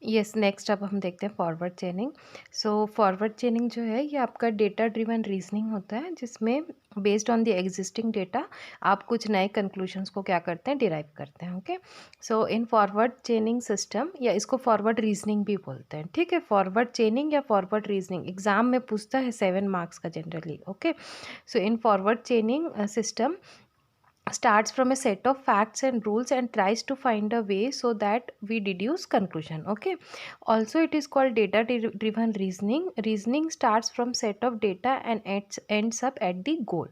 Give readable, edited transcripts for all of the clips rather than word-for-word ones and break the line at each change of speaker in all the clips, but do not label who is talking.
Yes, next अब हम देखते हैं फॉरवर्ड चेनिंग। सो फॉरवर्ड चेनिंग जो है ये आपका डेटा ड्रिवन रीजनिंग होता है, जिसमें based on the existing data आप कुछ नए कंक्लूजन्स को क्या करते हैं, डिराइव करते हैं। Okay, so in forward चेनिंग system, या इसको फॉरवर्ड रीजनिंग भी बोलते हैं। ठीक है, फॉरवर्ड चेनिंग या फॉरवर्ड रीजनिंग एग्जाम में पूछता है 7 मार्क्स का generally. Okay, so in forward चेनिंग system starts from a set of facts and rules and tries to find a way so that we deduce conclusion. Okay, also it is called data driven reasoning starts from set of data and ends up at the goal.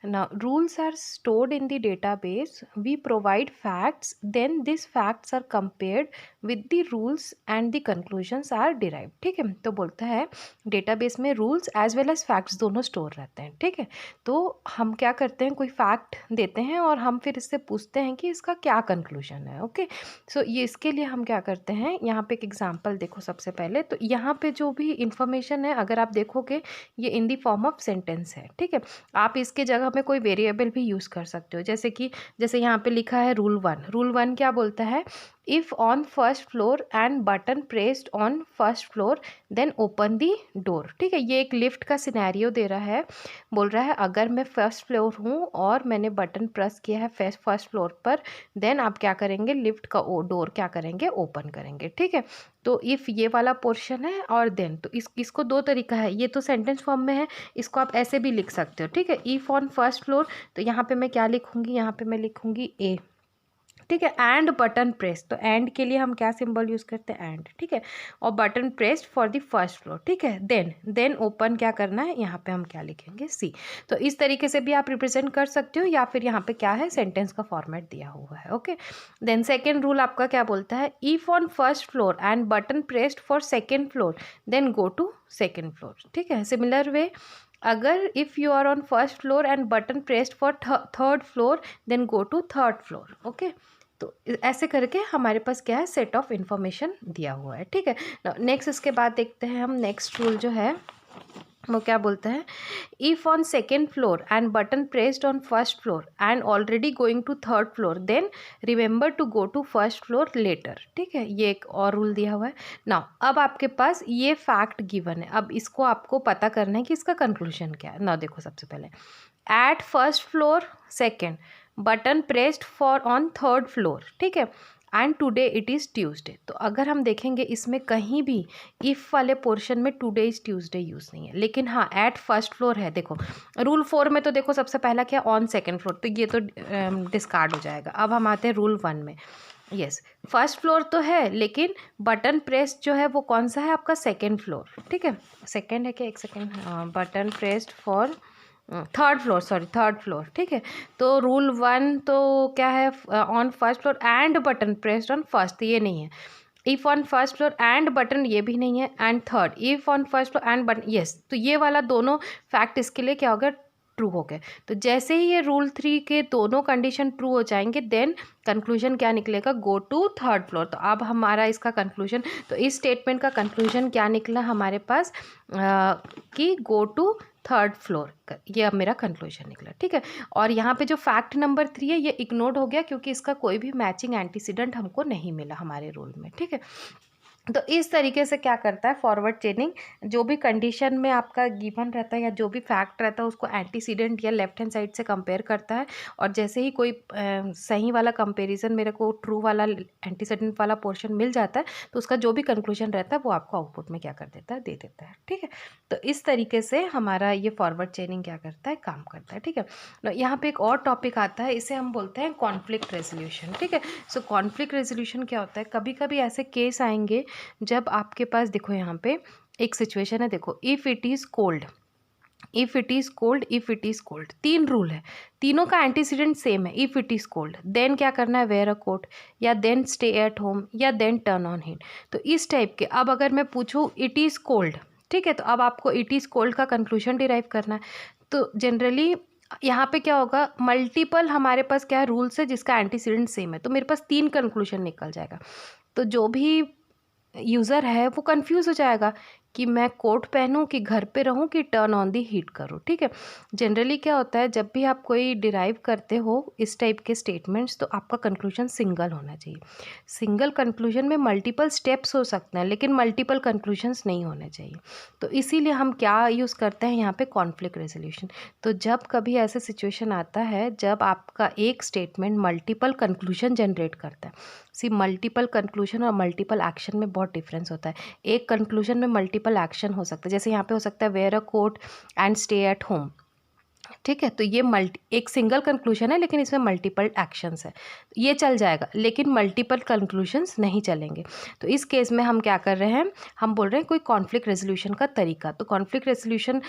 Now rules are stored in the database, we provide facts, then these facts are compared with the rules and the conclusions are derived. ठीक है, तो बोलता है database में rules as well as facts दोनों store रहते हैं। ठीक है, तो हम क्या करते हैं, कोई फैक्ट देते हैं और हम फिर इससे पूछते हैं कि इसका क्या कंक्लूजन है। ओके, सो ये इसके लिए हम क्या करते हैं, यहाँ पे एक एग्जांपल देखो। सबसे पहले तो यहाँ पे जो भी इंफॉर्मेशन है, अगर आप देखोगे ये इन दी फॉर्म ऑफ सेंटेंस है। ठीक है, आप इसके जगह में कोई वेरिएबल भी यूज़ कर सकते हो, जैसे यहाँ पे लिखा है रूल 1 क्या बोलता है, if on first floor and button pressed on first floor then open the door. ठीक है, ये एक लिफ्ट का सिनेरियो दे रहा है, बोल रहा है अगर मैं फर्स्ट फ्लोर हूँ और मैंने बटन प्रेस किया है फर्स्ट फ्लोर पर, देन आप क्या करेंगे, लिफ्ट का डोर क्या करेंगे, ओपन करेंगे। ठीक है, तो इफ़ ये वाला पोर्शन है और देन, तो इसको दो तरीका है, ये तो सेंटेंस फॉर्म में है, इसको आप ऐसे भी लिख सकते हो। ठीक है, इफ़ ऑन फर्स्ट फ्लोर, तो यहाँ पे मैं क्या लिखूँगी, यहाँ पे मैं लिखूँगी ए। ठीक है, एंड बटन प्रेस, तो एंड के लिए हम क्या सिंबल यूज़ करते हैं, एंड। ठीक है, और button pressed for the first floor. ठीक है, देन ओपन क्या करना है, यहाँ पे हम क्या लिखेंगे, सी। तो इस तरीके से भी आप रिप्रेजेंट कर सकते हो, या फिर यहाँ पे क्या है, सेंटेंस का फॉर्मेट दिया हुआ है। ओके, देन सेकेंड रूल आपका क्या बोलता है, if on first floor and button pressed for second floor then go to second floor. ठीक है, सिमिलर वे, अगर if you are on first floor and button pressed for third floor then go to third floor. Okay, तो ऐसे करके हमारे पास क्या है, set of information दिया हुआ है। ठीक है, नेक्स्ट इसके बाद देखते हैं हम, नेक्स्ट रूल जो है वो क्या बोलता है, if on second floor and button pressed on first floor and already going to third floor then remember to go to first floor later. ठीक है, ये एक और रूल दिया हुआ है। नाउ अब आपके पास ये फैक्ट गिवन है, अब इसको आपको पता करना है कि इसका कंक्लूजन क्या है। ना देखो, सबसे पहले at first floor second button pressed for on third floor. ठीक है, and today it is Tuesday. तो अगर हम देखेंगे इसमें कहीं भी इफ़ वाले पोर्शन में टुडे इज़ ट्यूसडे यूज़ नहीं है, लेकिन हाँ एट फर्स्ट फ्लोर है। देखो रूल 4 में तो देखो सबसे पहला क्या, ऑन सेकेंड फ्लोर, तो ये तो डिस्कार्ड हो जाएगा। अब हम आते हैं रूल 1 में। यस, फर्स्ट फ्लोर तो है, लेकिन बटन प्रेस्ड जो है वो कौन सा है आपका, सेकेंड फ्लोर। ठीक है, सेकेंड है क्या, एक second, button pressed for third floor, sorry third floor. ठीक है, तो रूल 1 तो क्या है, on first floor and button pressed on first, ये नहीं है। If on first floor and button, ये भी नहीं है। And third, if on first floor and button, yes, तो ये वाला दोनों फैक्ट इसके लिए क्या हो गया, ट्रू हो गए। तो जैसे ही ये रूल 3 के दोनों कंडीशन ट्रू हो जाएंगे देन कंक्लूजन क्या निकलेगा, गो टू थर्ड फ्लोर। तो अब हमारा इसका कंक्लूजन, तो इस स्टेटमेंट का कंक्लूजन क्या निकला हमारे पास, कि गो टू थर्ड फ्लोर, ये अब मेरा कंक्लूजन निकला। ठीक है, और यहाँ पे जो फैक्ट नंबर 3 है ये इग्नोर्ड हो गया, क्योंकि इसका कोई भी मैचिंग एंटीसीडेंट हमको नहीं मिला हमारे रूल में। ठीक है, तो इस तरीके से क्या करता है फॉरवर्ड चेनिंग, जो भी कंडीशन में आपका गिवन रहता है या जो भी फैक्ट रहता है उसको एंटीसीडेंट या लेफ्ट हैंड साइड से कंपेयर करता है, और जैसे ही कोई सही वाला कंपैरिजन, मेरे को ट्रू वाला एंटीसीडेंट वाला पोर्शन मिल जाता है, तो उसका जो भी कंक्लूजन रहता है वो आपको आउटपुट में क्या कर देता है, दे देता है। ठीक है, तो इस तरीके से हमारा ये फॉरवर्ड चेनिंग क्या करता है, काम करता है। ठीक है, यहाँ पे एक और टॉपिक आता है, इसे हम बोलते हैं कॉन्फ्लिक्ट रेजोल्यूशन। ठीक है, सो कॉन्फ्लिक्ट रेजोल्यूशन क्या होता है, कभी कभी ऐसे केस आएंगे जब आपके पास, देखो यहाँ पे एक सिचुएशन है, देखो if it is cold, if it is cold, if it is cold, 3 rule है, तीनों का एंटीसीडेंट सेम है। If it is cold then क्या करना है, वेयर अ कोट, या देन स्टे एट होम, या देन टर्न ऑन हीट। तो इस टाइप के, अब अगर मैं पूछूँ इट इज़ कोल्ड, ठीक है, तो अब आपको इट इज़ कोल्ड का कंक्लूजन डिराइव करना है। तो जनरली यहाँ पे क्या होगा, मल्टीपल हमारे पास क्या है रूल्स है जिसका एंटीसीडेंट सेम है, तो मेरे पास 3 कंक्लूजन निकल जाएगा। तो जो भी यूज़र है वो कंफ्यूज हो जाएगा कि मैं कोट पहनूं कि घर पे रहूं कि टर्न ऑन दी हीट करूं, ठीक है। जनरली क्या होता है, जब भी आप कोई डिराइव करते हो इस टाइप के स्टेटमेंट्स, तो आपका कंक्लूजन सिंगल होना चाहिए। सिंगल कंक्लूजन में मल्टीपल स्टेप्स हो सकते हैं, लेकिन मल्टीपल कंक्लूजन्स नहीं होने चाहिए। तो इसीलिए हम क्या यूज़ करते हैं यहाँ पे, कॉन्फ्लिक्ट रेजोल्यूशन। तो जब कभी ऐसा सिचुएशन आता है जब आपका एक स्टेटमेंट मल्टीपल कंक्लूजन जनरेट करता है, सी मल्टीपल कंक्लूजन और मल्टीपल एक्शन में बहुत डिफरेंस होता है। एक कंक्लूजन में मल्टीपल एक्शन हो सकता है, जैसे यहाँ पे हो सकता है wear a coat and stay at home, ठीक है। तो ये एक सिंगल कंक्लूजन है, लेकिन इसमें मल्टीपल एक्शंस है, ये चल जाएगा, लेकिन मल्टीपल कंक्लूजन्स नहीं चलेंगे। तो इस केस में हम क्या कर रहे हैं, हम बोल रहे हैं कोई कॉन्फ्लिक्ट रेजोल्यूशन का तरीका। तो कॉन्फ्लिक्ट रेजोल्यूशन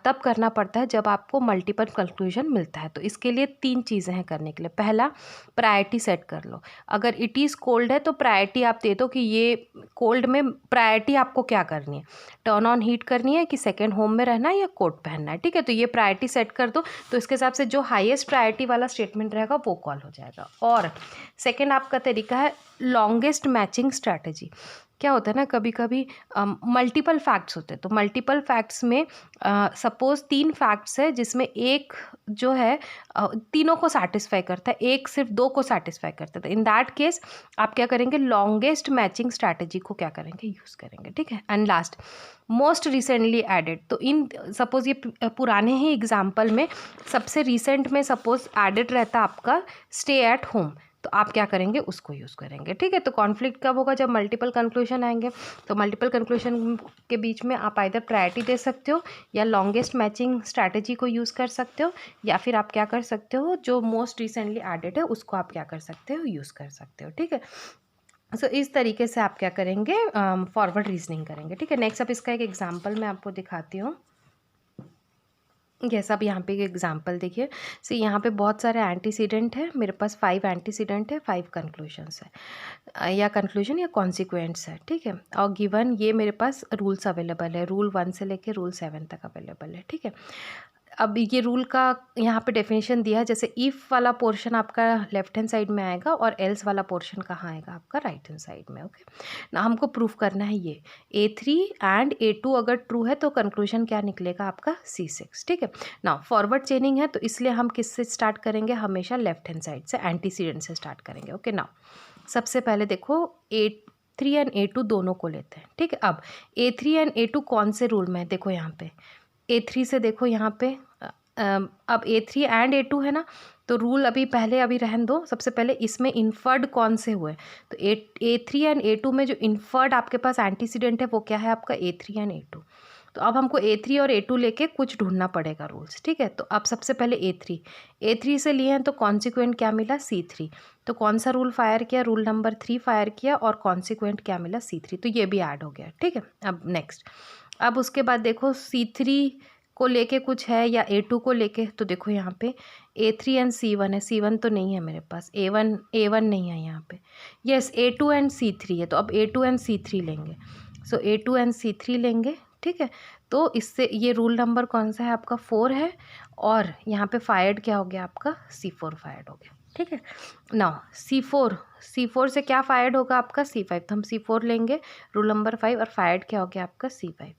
तब करना पड़ता है जब आपको मल्टीपल कंक्लूजन मिलता है। तो इसके लिए 3 चीज़ें हैं करने के लिए। पहला, प्रायोरिटी सेट कर लो। अगर इट इज़ कोल्ड है तो प्रायोरिटी आप दे दो कि ये कोल्ड में प्रायोरिटी आपको क्या करनी है, टर्न ऑन हीट करनी है कि सेकेंड होम में रहना है या कोट पहनना है, ठीक है। तो ये प्रायोरिटी सेट कर दो, तो इसके हिसाब से जो हाईएस्ट प्रायोरिटी वाला स्टेटमेंट रहेगा वो कॉल हो जाएगा। और सेकेंड आपका तरीका है लॉन्गेस्ट मैचिंग स्ट्रैटेजी। क्या होता है ना, कभी कभी मल्टीपल फैक्ट्स होते हैं, तो मल्टीपल फैक्ट्स में सपोज 3 फैक्ट्स है जिसमें एक जो है तीनों को सेटिस्फाई करता है, एक सिर्फ 2 को सेटिस्फाई करता है। तो इन दैट केस आप क्या करेंगे, लॉन्गेस्ट मैचिंग स्ट्रैटेजी को क्या करेंगे, यूज़ करेंगे, ठीक है। And last, most recently added. तो इन सपोज ये पुराने ही एग्जाम्पल में सबसे रिसेंट में सपोज एडेड रहता आपका स्टे एट होम, तो आप क्या करेंगे, उसको यूज़ करेंगे, ठीक है। तो कॉन्फ्लिक्ट कब होगा, जब मल्टीपल कंक्लूजन आएंगे। तो मल्टीपल कंक्लूजन के बीच में आप आइदर प्रायोरिटी दे सकते हो या लॉन्गेस्ट मैचिंग स्ट्रैटेजी को यूज़ कर सकते हो, या फिर आप क्या कर सकते हो, जो मोस्ट रिसेंटली एडेड है उसको आप क्या कर सकते हो, यूज़ कर सकते हो, ठीक है। सो इस तरीके से आप क्या करेंगे, फॉरवर्ड रीजनिंग करेंगे, ठीक है। नेक्स्ट अब इसका एक एग्जांपल मैं आपको दिखाती हूँ। यस, अब यहाँ पे एक एग्जांपल देखिए। सो यहाँ पे बहुत सारे एंटीसीडेंट है, मेरे पास 5 एंटीसीडेंट है, 5 कंक्लूजन्स है, या कंक्लूजन या कॉन्सिक्वेंट्स है, ठीक है। और गिवन ये मेरे पास रूल्स अवेलेबल है, रूल 1 से लेके रूल 7 तक अवेलेबल है, ठीक है। अब ये रूल का यहाँ पे डेफिनेशन दिया है, जैसे इफ़ वाला पोर्शन आपका लेफ्ट हैंड साइड में आएगा और एल्स वाला पोर्शन कहाँ आएगा, आपका राइट हैंड साइड में, ओके ना। हमको प्रूफ करना है ये A3 एंड A2 अगर ट्रू है तो कंक्लूजन क्या निकलेगा आपका C6, ठीक है ना। फॉरवर्ड चेनिंग है तो इसलिए हम किससे स्टार्ट करेंगे, हमेशा लेफ्ट हैंड साइड से, एंटीसीडेंट से स्टार्ट करेंगे, ओके ना। सबसे पहले देखो A3 एंड A2 दोनों को लेते हैं, ठीक है। अब A3 एंड A2 कौन से रूल में है, देखो यहाँ पे A3 से देखो यहाँ पे अब A3 एंड A2 है ना, तो रूल अभी रहन दो। सबसे पहले इसमें इन्फर्ड कौन से हुए, तो A3 एंड A2 में जो इन्फर्ड आपके पास एंटीसीडेंट है वो क्या है आपका A3 एंड A2। तो अब हमको A3 और A2 लेके कुछ ढूंढना पड़ेगा रूल्स, ठीक है। तो अब सबसे पहले A3 से लिए हैं तो कॉन्सिक्वेंट क्या मिला C3, तो कौन सा रूल फायर किया, रूल नंबर 3 फायर किया और कॉन्सिक्वेंट क्या मिला C3, तो ये भी ऐड हो गया, ठीक है। अब नेक्स्ट, अब उसके बाद देखो C3 को लेके कुछ है या A2 को लेके, तो देखो यहाँ पे A3 एंड C1 है, C1 तो नहीं है मेरे पास, A1 नहीं है यहाँ पे। यस, A2 एंड C3 है, तो अब A2 एंड C3 लेंगे। सो A2 एंड C3 लेंगे, ठीक है। तो इससे ये रूल नंबर कौन सा है आपका 4 है, और यहाँ पे फायर्ड क्या हो गया आपका C4 फायर्ड हो गया, ठीक है। नाउ C4 से क्या फायर्ड होगा आपका C5, तो हम C4 लेंगे रूल नंबर 5, और फायर्ड क्या हो गया आपका C5,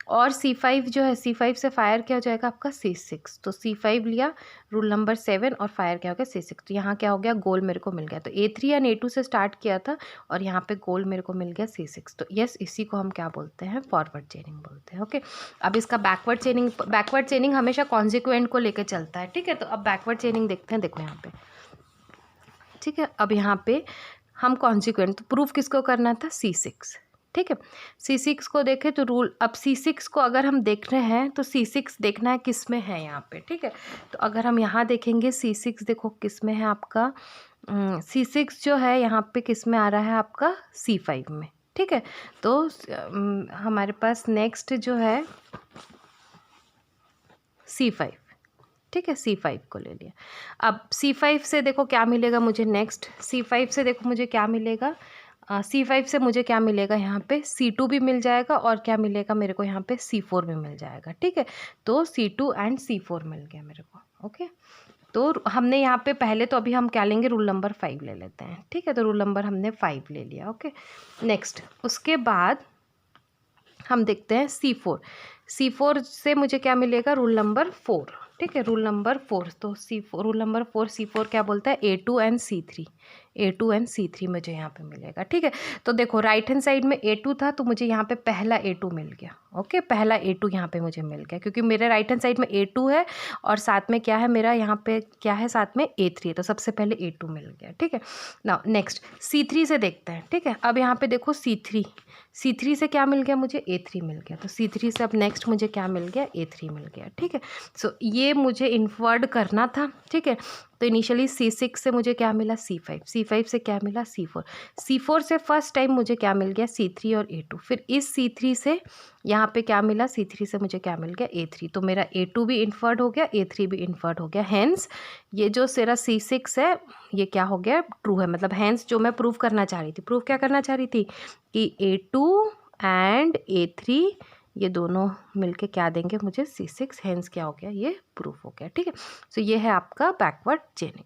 और C5 जो है C5 से फायर क्या हो जाएगा आपका C6, तो C5 लिया रूल नंबर 7 और फायर क्या हो गया C6, तो यहाँ क्या हो गया, गोल मेरे को मिल गया। तो A3 एंड A2 से स्टार्ट किया था और यहाँ पे गोल मेरे को मिल गया C6, तो यस इसी को हम क्या बोलते हैं, फॉरवर्ड चेनिंग बोलते हैं, ओके। अब इसका बैकवर्ड चेनिंग हमेशा कॉन्सिक्वेंट को लेकर चलता है, ठीक है। तो अब बैकवर्ड चेनिंग देखते हैं, देखो यहाँ पे, ठीक है। अब यहाँ पे हम कॉन्सिक्वेंट, तो प्रूफ किसको करना था C6, ठीक है। C6 को देखें तो रूल, अब C6 को अगर हम देख रहे हैं तो C6 देखना है किस में है यहाँ पे, ठीक है। तो अगर हम यहाँ देखेंगे C6 देखो किस में है आपका, C6 जो है यहाँ पे किस में आ रहा है आपका C5 में, ठीक है। तो हमारे पास नेक्स्ट जो है C5, ठीक है, C5 को ले लिया। अब C5 से देखो क्या मिलेगा मुझे, नेक्स्ट C5 से देखो मुझे क्या मिलेगा, C5 से मुझे क्या मिलेगा, यहाँ पे C2 भी मिल जाएगा और क्या मिलेगा मेरे को यहाँ पे C4 भी मिल जाएगा, ठीक है। तो C2 एंड C4 मिल गया मेरे को, ओके। तो हमने यहाँ पे पहले, तो अभी हम क्या लेंगे, रूल नंबर 5 ले लेते हैं, ठीक है। तो रूल नंबर हमने 5 ले लिया, ओके। नेक्स्ट उसके बाद हम देखते हैं C4। C4 से मुझे क्या मिलेगा, रूल नंबर 4, ठीक है, रूल नंबर 4। तो C4, रूल नंबर 4, C4 क्या बोलता है, A2 and C3, A2 and C3 मुझे यहाँ पे मिलेगा, ठीक है। तो देखो राइट हैंड साइड में A2 था तो मुझे यहाँ पे पहला A2 मिल गया, ओके, पहला A2 यहाँ पे मुझे मिल गया, क्योंकि मेरे राइट हैंड साइड में A2 है और साथ में क्या है मेरा यहाँ पे क्या है, साथ में A3 है, तो सबसे पहले A2 मिल गया, ठीक है। नाउ नेक्स्ट C3 से देखते हैं, ठीक है। अब यहाँ पे देखो C3 से क्या मिल गया मुझे, A3 मिल गया, तो C3 से अब नेक्स्ट मुझे क्या मिल गया, A3 मिल गया, ठीक है। सो ये मुझे इन्फर्ड करना था, ठीक है। तो इनिशियली C6 से मुझे क्या मिला, C5 से क्या मिला, C4 से फर्स्ट टाइम मुझे क्या मिल गया, C3 और A2, फिर इस C3 से यहाँ पे क्या मिला, C3 से मुझे क्या मिल गया, A3, तो मेरा A2 भी इन्फर्ड हो गया, A3 भी इन्फर्ड हो गया, हैंस ये जो मेरा C6 है ये क्या हो गया, ट्रू है, मतलब हैंस जो मैं प्रूव करना चाह रही थी, प्रूव क्या करना चाह रही थी कि A2 एंड A3 ये दोनों मिलके क्या देंगे मुझे, C6, हैंस क्या हो गया, ये प्रूफ हो गया, ठीक है। सो ये है आपका बैकवर्ड चेनिंग।